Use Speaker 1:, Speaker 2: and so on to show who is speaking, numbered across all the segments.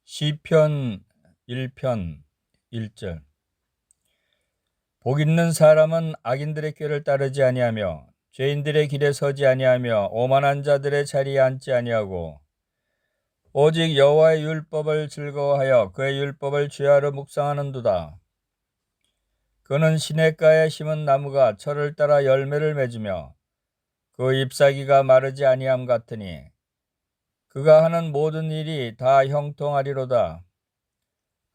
Speaker 1: 시편 1편 1절. 복 있는 사람은 악인들의 꾀를 따르지 아니하며 죄인들의 길에 서지 아니하며 오만한 자들의 자리에 앉지 아니하고 오직 여호와의 율법을 즐거워하여 그의 율법을 주야로 묵상하는도다. 그는 시냇가에 심은 나무가 철을 따라 열매를 맺으며 그 잎사귀가 마르지 아니함 같으니 그가 하는 모든 일이 다 형통하리로다.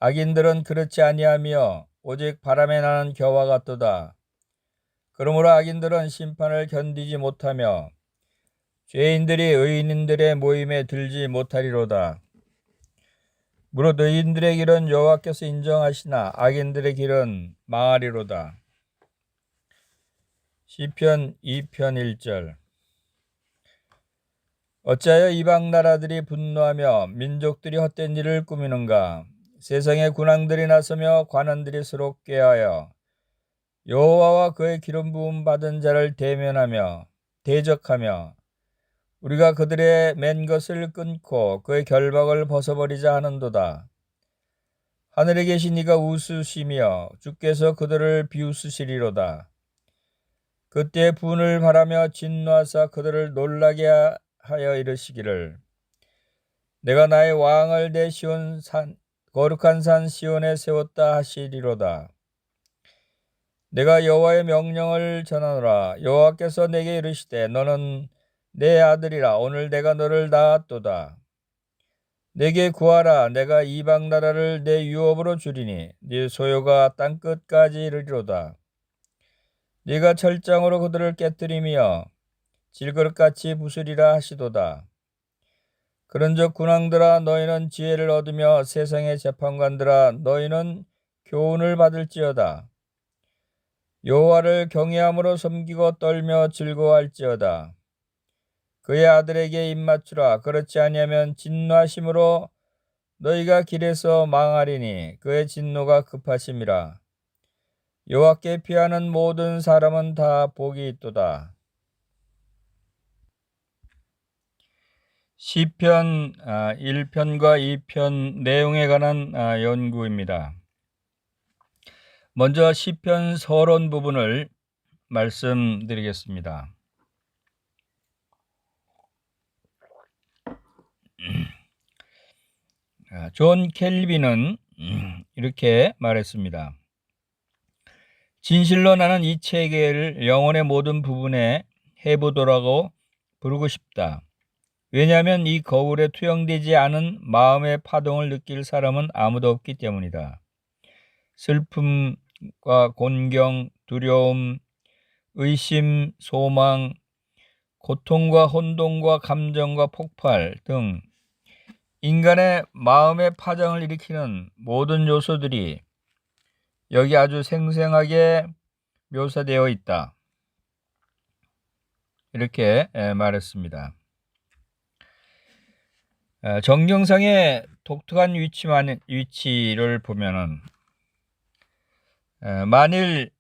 Speaker 1: 악인들은 그렇지 아니하며 오직 바람에 나는 겨와 같도다. 그러므로 악인들은 심판을 견디지 못하며 죄인들이 의인들의 모임에 들지 못하리로다. 무릇 의인들의 길은 여호와께서 인정하시나 악인들의 길은 망하리로다. 시편 2편 1절. 어찌하여 이방 나라들이 분노하며 민족들이 헛된 일을 꾸미는가? 세상의 군왕들이 나서며 관원들이 서로 꾀하여 여호와와 그의 기름 부음 받은 자를 대면하며 대적하며 우리가 그들의 맨 것을 끊고 그의 결박을 벗어버리자 하는도다. 하늘에 계신 이가 웃으시며 주께서 그들을 비웃으시리로다. 그때 분을 바라며 진노하사 그들을 놀라게 하여 이르시기를 내가 나의 왕을 내 시온 산 거룩한 산 시온에 세웠다 하시리로다. 내가 여호와의 명령을 전하노라. 여호와께서 내게 이르시되 너는 내 아들이라. 오늘 내가 너를 낳았도다. 내게 구하라. 내가 이방 나라를 내 유업으로 주리니 네 소유가 땅 끝까지 이르리로다. 네가 철장으로 그들을 깨뜨리며 질그릇같이 부수리라 하시도다. 그런즉 군왕들아 너희는 지혜를 얻으며 세상의 재판관들아 너희는 교훈을 받을지어다. 여호와를 경외함으로 섬기고 떨며 즐거워할지어다. 그의 아들에게 입맞추라. 그렇지 아니하면 진노하심으로 너희가 길에서 망하리니 그의 진노가 급하심이라. 여호와께 피하는 모든 사람은 다 복이 있도다. 시편 1편과 2편 내용에 관한 연구입니다. 먼저 시편 서론 부분을 말씀드리겠습니다. 존 켈빈은 이렇게 말했습니다. 진실로 나는 이 책을 영혼의 모든 부분에 해보도라고 부르고 싶다. 왜냐하면 이 거울에 투영되지 않은 마음의 파동을 느낄 사람은 아무도 없기 때문이다. 슬픔과 곤경, 두려움, 의심, 소망, 고통과 혼돈과 감정과 폭발 등 인간의 마음의 파장을 일으키는 모든 요소들이 여기 아주 생생하게 묘사되어 있다. 이렇게 말했습니다. 정경상의 독특한 위치를 보면은 만일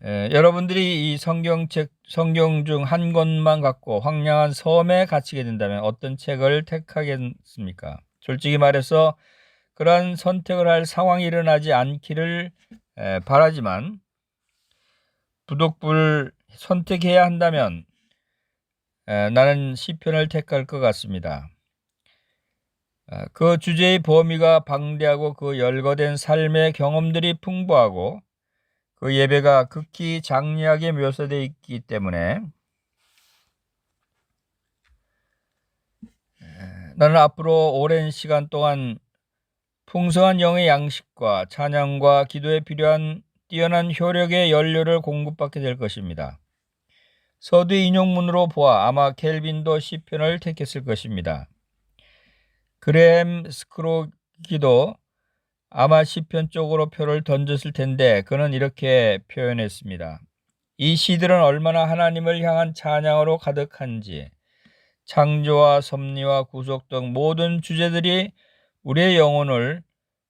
Speaker 1: 여러분들이 이 성경 중 한 권만 갖고 황량한 섬에 갇히게 된다면 어떤 책을 택하겠습니까? 솔직히 말해서 그러한 선택을 할 상황이 일어나지 않기를 바라지만 부독불 선택해야 한다면 나는 시편을 택할 것 같습니다. 그 주제의 범위가 방대하고 그 열거된 삶의 경험들이 풍부하고 그 예배가 극히 장리하게 묘사되어 있기 때문에 나는 앞으로 오랜 시간 동안 풍성한 영의 양식과 찬양과 기도에 필요한 뛰어난 효력의 연료를 공급받게 될 것입니다. 서두의 인용문으로 보아 아마 켈빈도 시편을 택했을 것입니다. 그레햄 스크로기도 아마 시편 쪽으로 표를 던졌을 텐데 그는 이렇게 표현했습니다. 이 시들은 얼마나 하나님을 향한 찬양으로 가득한지 창조와 섭리와 구속 등 모든 주제들이 우리의 영혼을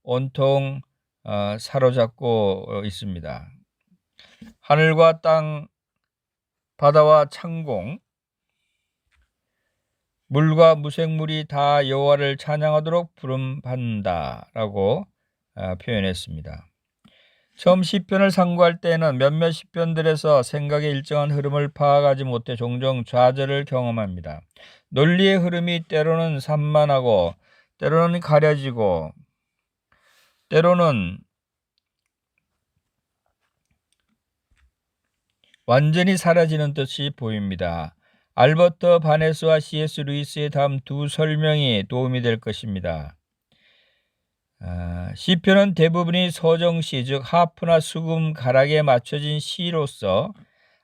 Speaker 1: 온통 사로잡고 있습니다. 하늘과 땅, 바다와 창공, 물과 무생물이 다 여호와를 찬양하도록 부름받는다라고 표현했습니다. 처음 시편을 상고할 때에는 몇몇 시편들에서 생각의 일정한 흐름을 파악하지 못해 종종 좌절을 경험합니다. 논리의 흐름이 때로는 산만하고 때로는 가려지고 때로는 완전히 사라지는 듯이 보입니다. 알버트 바네스와 C.S. 루이스의 다음 두 설명이 도움이 될 것입니다. 시편은 대부분이 서정시, 즉 하프나 수금, 가락에 맞춰진 시로서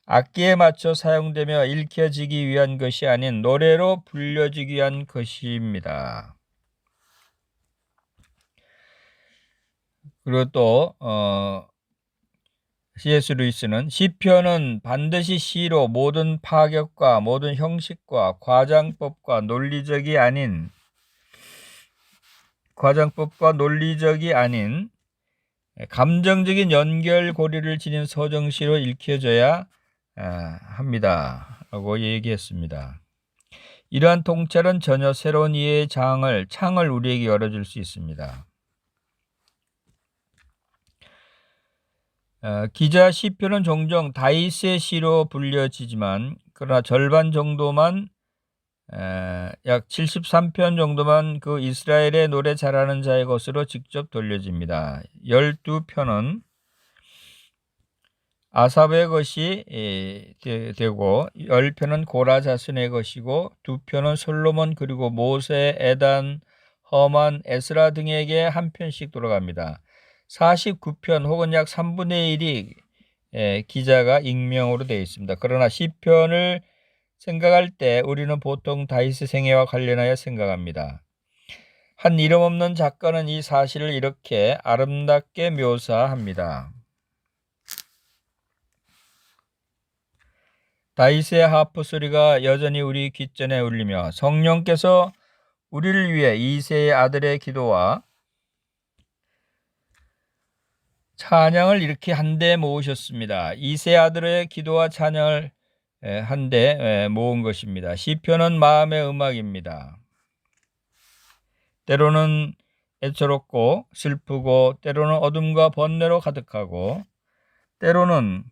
Speaker 1: 악기에 맞춰 사용되며 읽혀지기 위한 것이 아닌 노래로 불려지기 위한 것입니다. 그리고 또 C.S. 루이스는 시편은 반드시 시로 모든 파격과 모든 형식과 과장법과 논리적이 아닌 감정적인 연결고리를 지닌 서정시로 읽혀져야 합니다. 라고 얘기했습니다. 이러한 통찰은 전혀 새로운 이해의 창을 우리에게 열어줄 수 있습니다. 기자 시편은 종종 다윗의 시로 불려지지만 그러나 절반 정도만 약 73편 정도만 그 이스라엘의 노래 잘하는 자의 것으로 직접 돌려집니다. 12편은 아삽의 것이 되고 10편은 고라 자손의 것이고 2편은 솔로몬 그리고 모세, 에단, 허만, 에스라 등에게 한 편씩 돌아갑니다. 49편 혹은 약 3분의 1이 기자가 익명으로 되어 있습니다. 그러나 시편을 생각할 때 우리는 보통 다윗의 생애와 관련하여 생각합니다. 한 이름 없는 작가는 이 사실을 이렇게 아름답게 묘사합니다. 다윗의 하프 소리가 여전히 우리 귓전에 울리며 성령께서 우리를 위해 이새의 아들의 기도와 찬양을 이렇게 한데 모으셨습니다. 이새의 아들의 기도와 찬양을 한데 모은 것입니다. 시편은 마음의 음악입니다. 때로는 애처롭고 슬프고 때로는 어둠과 번뇌로 가득하고 때로는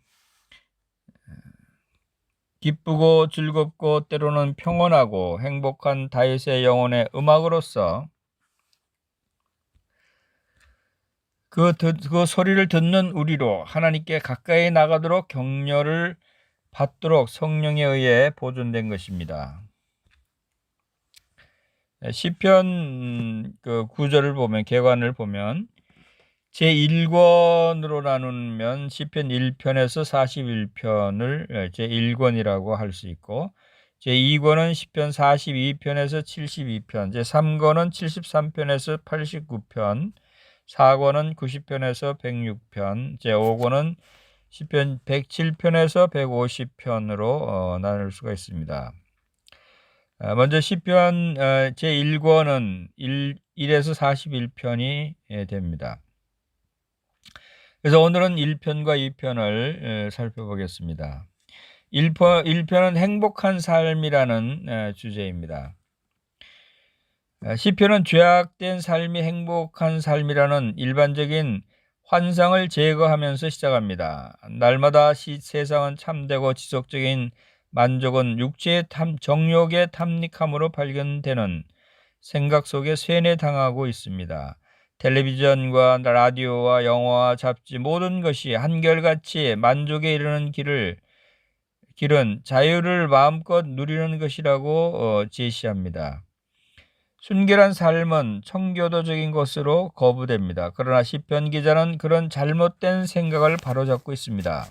Speaker 1: 기쁘고 즐겁고 때로는 평온하고 행복한 다윗의 영혼의 음악으로서 그 소리를 듣는 우리로 하나님께 가까이 나가도록 격려를 받도록 성령에 의해 보존된 것입니다. 시편 그 구절을 보면 개관을 보면 제1권으로 나누면 시편 1편에서 41편을 제1권이라고 할 수 있고 제2권은 시편 42편에서 72편, 제3권은 73편에서 89편, 4권은 90편에서 106편, 제5권은 시편 107편에서 150편으로 나눌 수가 있습니다. 먼저 시편 제1권은 1에서 41편이 됩니다. 그래서 오늘은 1편과 2편을 살펴보겠습니다. 1편은 행복한 삶이라는 주제입니다. 시편은 죄악된 삶이 행복한 삶이라는 일반적인 환상을 제거하면서 시작합니다. 날마다 세상은 참되고 지속적인 만족은 육체의 정욕의 탐닉함으로 발견되는 생각 속에 세뇌당하고 있습니다. 텔레비전과 라디오와 영화와 잡지 모든 것이 한결같이 만족에 이르는 길은 자유를 마음껏 누리는 것이라고 제시합니다. 순결한 삶은 청교도적인 것으로 거부됩니다. 그러나 시편 기자는 그런 잘못된 생각을 바로잡고 있습니다.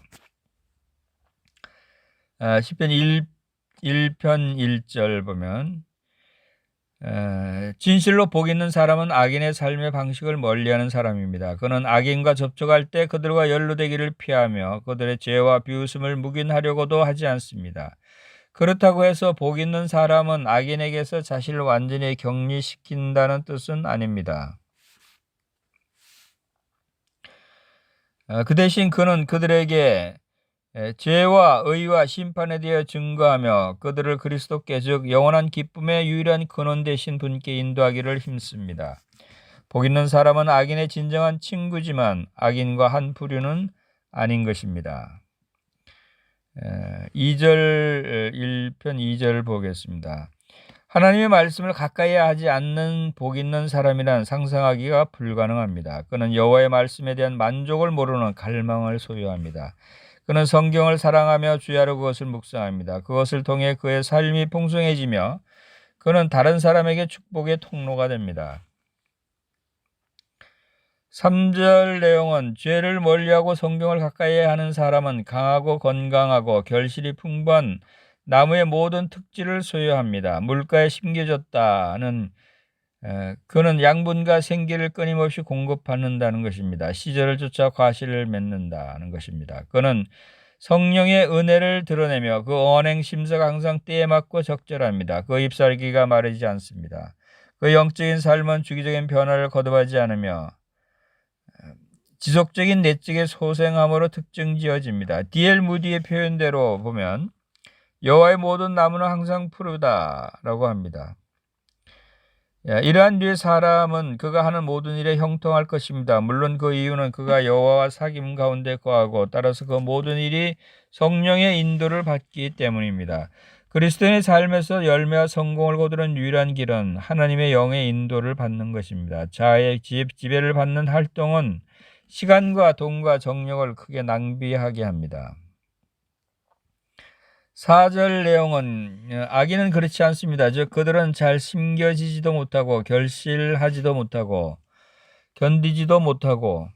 Speaker 1: 시편 1편 1절 보면 진실로 복 있는 사람은 악인의 삶의 방식을 멀리하는 사람입니다. 그는 악인과 접촉할 때 그들과 연루되기를 피하며 그들의 죄와 비웃음을 묵인하려고도 하지 않습니다. 그렇다고 해서 복 있는 사람은 악인에게서 자신을 완전히 격리시킨다는 뜻은 아닙니다. 그 대신 그는 그들에게 죄와 의와 심판에 대해 증거하며 그들을 그리스도께 즉 영원한 기쁨의 유일한 근원 되신 분께 인도하기를 힘씁니다. 복 있는 사람은 악인의 진정한 친구지만 악인과 한 부류는 아닌 것입니다. 2절 1편 2절 보겠습니다. 하나님의 말씀을 가까이 하지 않는 복 있는 사람이란 상상하기가 불가능합니다. 그는 여호와의 말씀에 대한 만족을 모르는 갈망을 소유합니다. 그는 성경을 사랑하며 주야로 그것을 묵상합니다. 그것을 통해 그의 삶이 풍성해지며 그는 다른 사람에게 축복의 통로가 됩니다. 3절 내용은 죄를 멀리하고 성경을 가까이 하는 사람은 강하고 건강하고 결실이 풍부한 나무의 모든 특질을 소유합니다. 물가에 심겨졌다는 그는 양분과 생기를 끊임없이 공급받는다는 것입니다. 시절을 쫓아 과실을 맺는다는 것입니다. 그는 성령의 은혜를 드러내며 그 언행 심사가 항상 때에 맞고 적절합니다. 그 잎사귀가 마르지 않습니다. 그 영적인 삶은 주기적인 변화를 거듭하지 않으며 지속적인 내적의 소생함으로 특징지어집니다. D.L. 무디의 표현대로 보면 여호와의 모든 나무는 항상 푸르다라고 합니다. 이러한 류의 사람은 그가 하는 모든 일에 형통할 것입니다. 물론 그 이유는 그가 여호와와 사귐 가운데 거하고 따라서 그 모든 일이 성령의 인도를 받기 때문입니다. 그리스도인의 삶에서 열매와 성공을 거두는 유일한 길은 하나님의 영의 인도를 받는 것입니다. 자아의 지배를 받는 활동은 시간과 돈과 정력을 크게 낭비하게 합니다. 4절 내용은 악인은 그렇지 않습니다. 즉 그들은 잘 심겨지지도 못하고 결실하지도 못하고 견디지도 못하고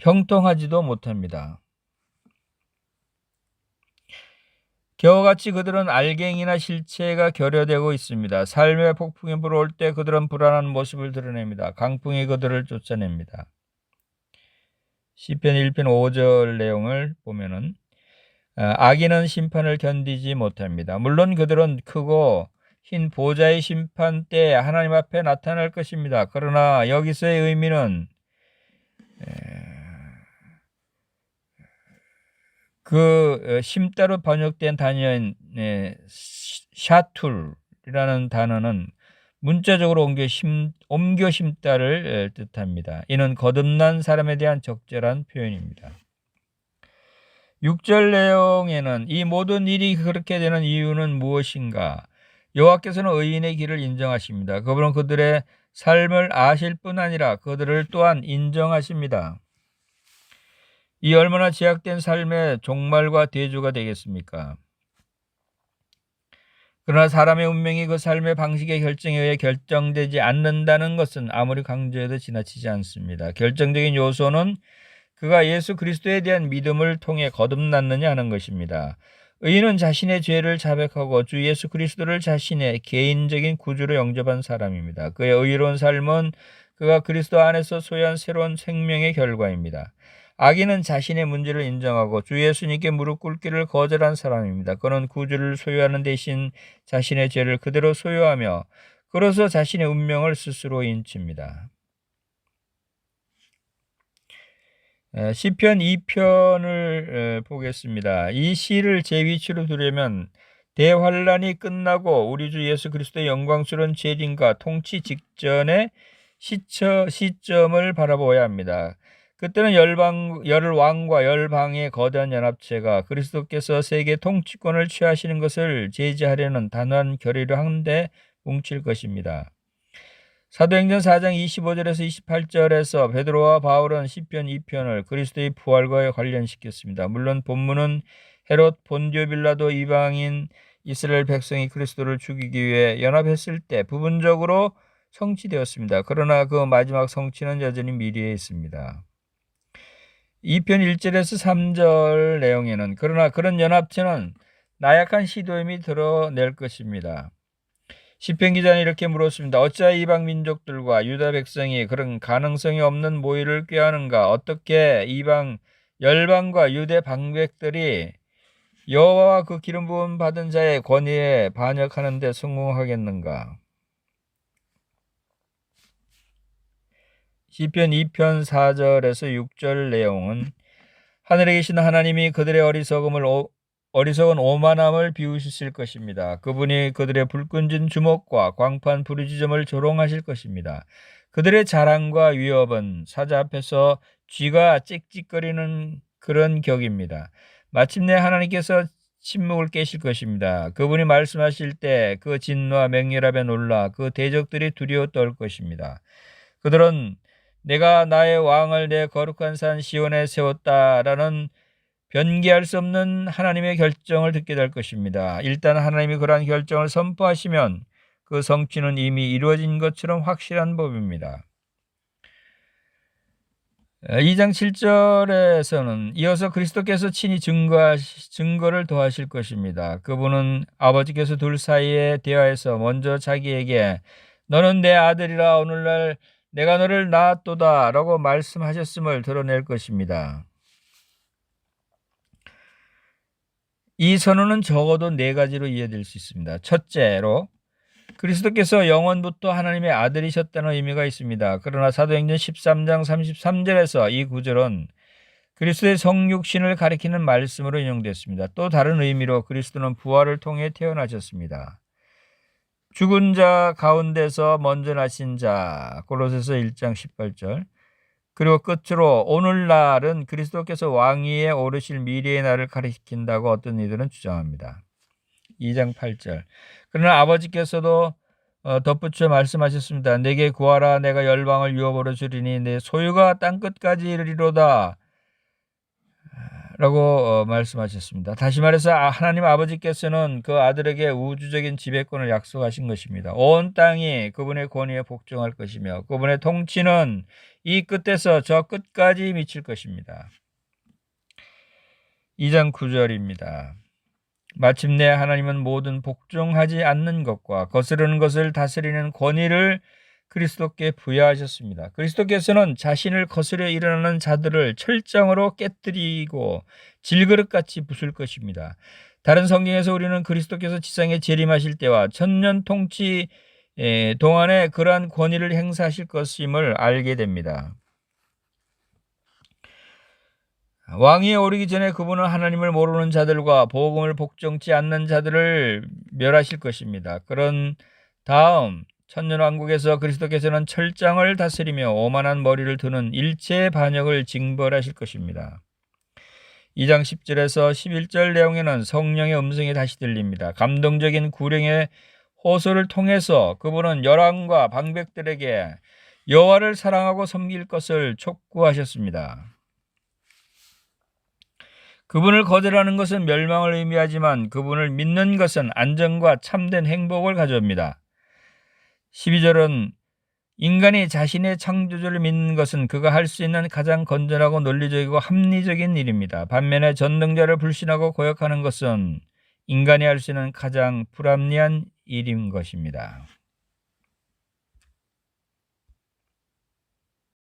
Speaker 1: 형통하지도 못합니다. 겨우같이 그들은 알갱이나 실체가 결여되고 있습니다. 삶의 폭풍이 불어올 때 그들은 불안한 모습을 드러냅니다. 강풍이 그들을 쫓아냅니다. 시편 1편 5절 내용을 보면은 악인은 심판을 견디지 못합니다. 물론 그들은 크고 흰 보좌의 심판 때 하나님 앞에 나타날 것입니다. 그러나 여기서의 의미는 그 심자로 번역된 단어인 샤툴이라는 단어는 문자적으로 옮겨 심다를 뜻합니다. 이는 거듭난 사람에 대한 적절한 표현입니다. 6절 내용에는 이 모든 일이 그렇게 되는 이유는 무엇인가? 여호와께서는 의인의 길을 인정하십니다. 그분은 그들의 삶을 아실 뿐 아니라 그들을 또한 인정하십니다. 이 얼마나 제약된 삶의 종말과 대조가 되겠습니까? 그러나 사람의 운명이 그 삶의 방식의 결정에 의해 결정되지 않는다는 것은 아무리 강조해도 지나치지 않습니다. 결정적인 요소는 그가 예수 그리스도에 대한 믿음을 통해 거듭났느냐 하는 것입니다. 의인은 자신의 죄를 자백하고 주 예수 그리스도를 자신의 개인적인 구주로 영접한 사람입니다. 그의 의로운 삶은 그가 그리스도 안에서 소유한 새로운 생명의 결과입니다. 악인은 자신의 문제를 인정하고 주 예수님께 무릎 꿇기를 거절한 사람입니다. 그는 구주를 소유하는 대신 자신의 죄를 그대로 소유하며 그로서 자신의 운명을 스스로 인칩니다. 시편 2편을 보겠습니다. 이 시를 제 위치로 두려면 대환란이 끝나고 우리 주 예수 그리스도의 영광스러운 재림과 통치 직전의 시점을 바라보아야 합니다. 그때는 열왕과 열방의 거대한 연합체가 그리스도께서 세계 통치권을 취하시는 것을 제지하려는 단호한 결의를 한데 뭉칠 것입니다. 사도행전 4장 25절에서 28절에서 베드로와 바울은 시편 2편을 그리스도의 부활과 관련시켰습니다. 물론 본문은 헤롯, 본디오 빌라도 이방인 이스라엘 백성이 그리스도를 죽이기 위해 연합했을 때 부분적으로 성취되었습니다. 그러나 그 마지막 성취는 여전히 미래에 있습니다. 2편 1절에서 3절 내용에는 그러나 그런 연합체는 나약한 시도임이 드러낼 것입니다. 시편 기자는 이렇게 물었습니다. 어찌하여 이방 민족들과 유다 백성이 그런 가능성이 없는 모의를 꾀하는가? 어떻게 이방 열방과 유대 방백들이 여호와와 그 기름 부음 받은 자의 권위에 반역하는 데 성공하겠는가? 시편 2편 4절에서 6절 내용은 하늘에 계신 하나님이 그들의 어리석은 오만함을 비우실 것입니다. 그분이 그들의 불끈진 주먹과 광판 부르짖음을 조롱하실 것입니다. 그들의 자랑과 위협은 사자 앞에서 쥐가 찍찍거리는 그런 격입니다. 마침내 하나님께서 침묵을 깨실 것입니다. 그분이 말씀하실 때 그 진노와 맹렬함에 놀라 그 대적들이 두려워 떨 것입니다. 그들은 내가 나의 왕을 내 거룩한 산 시온에 세웠다라는 변개할 수 없는 하나님의 결정을 듣게 될 것입니다. 일단 하나님이 그러한 결정을 선포하시면 그 성취는 이미 이루어진 것처럼 확실한 법입니다. 2장 7절에서는 이어서 그리스도께서 친히 증거를 더하실 것입니다. 그분은 아버지께서 둘 사이에 대화해서 먼저 자기에게 너는 내 아들이라 오늘날 내가 너를 낳았도다 라고 말씀하셨음을 드러낼 것입니다. 이 선언은 적어도 4가지로 이해될 수 있습니다. 첫째로 그리스도께서 영원부터 하나님의 아들이셨다는 의미가 있습니다. 그러나 사도행전 13장 33절에서 이 구절은 그리스도의 성육신을 가리키는 말씀으로 인용됐습니다. 또 다른 의미로 그리스도는 부활을 통해 태어나셨습니다. 죽은 자 가운데서 먼저 나신 자 골로새서 1장 18절 그리고 끝으로 오늘날은 그리스도께서 왕위에 오르실 미래의 날을 가리킨다고 어떤 이들은 주장합니다. 2장 8절 그러나 아버지께서도 덧붙여 말씀하셨습니다. 내게 구하라 내가 열방을 유업으로 주리니 내 소유가 땅끝까지 이르리로다 라고 말씀하셨습니다. 다시 말해서 하나님 아버지께서는 그 아들에게 우주적인 지배권을 약속하신 것입니다. 온 땅이 그분의 권위에 복종할 것이며 그분의 통치는 이 끝에서 저 끝까지 미칠 것입니다. 2장 9절입니다. 마침내 하나님은 모든 복종하지 않는 것과 거스르는 것을 다스리는 권위를 그리스도께 부여하셨습니다. 그리스도께서는 자신을 거스려 일어나는 자들을 철장으로 깨뜨리고 질그릇같이 부술 것입니다. 다른 성경에서 우리는 그리스도께서 지상에 재림하실 때와 천년 통치 동안에 그러한 권위를 행사하실 것임을 알게 됩니다. 왕위에 오르기 전에 그분은 하나님을 모르는 자들과 복음을 복종치 않는 자들을 멸하실 것입니다. 그런 다음 천년왕국에서 그리스도께서는 철장을 다스리며 오만한 머리를 두는 일체 반역을 징벌하실 것입니다. 2장 10절에서 11절 내용에는 성령의 음성이 다시 들립니다. 감동적인 구령의 호소를 통해서 그분은 열왕과 방백들에게 여호와를 사랑하고 섬길 것을 촉구하셨습니다. 그분을 거절하는 것은 멸망을 의미하지만 그분을 믿는 것은 안정과 참된 행복을 가져옵니다. 12절은 인간이 자신의 창조주를 믿는 것은 그가 할 수 있는 가장 건전하고 논리적이고 합리적인 일입니다. 반면에 전능자를 불신하고 고역하는 것은 인간이 할 수 있는 가장 불합리한 일인 것입니다.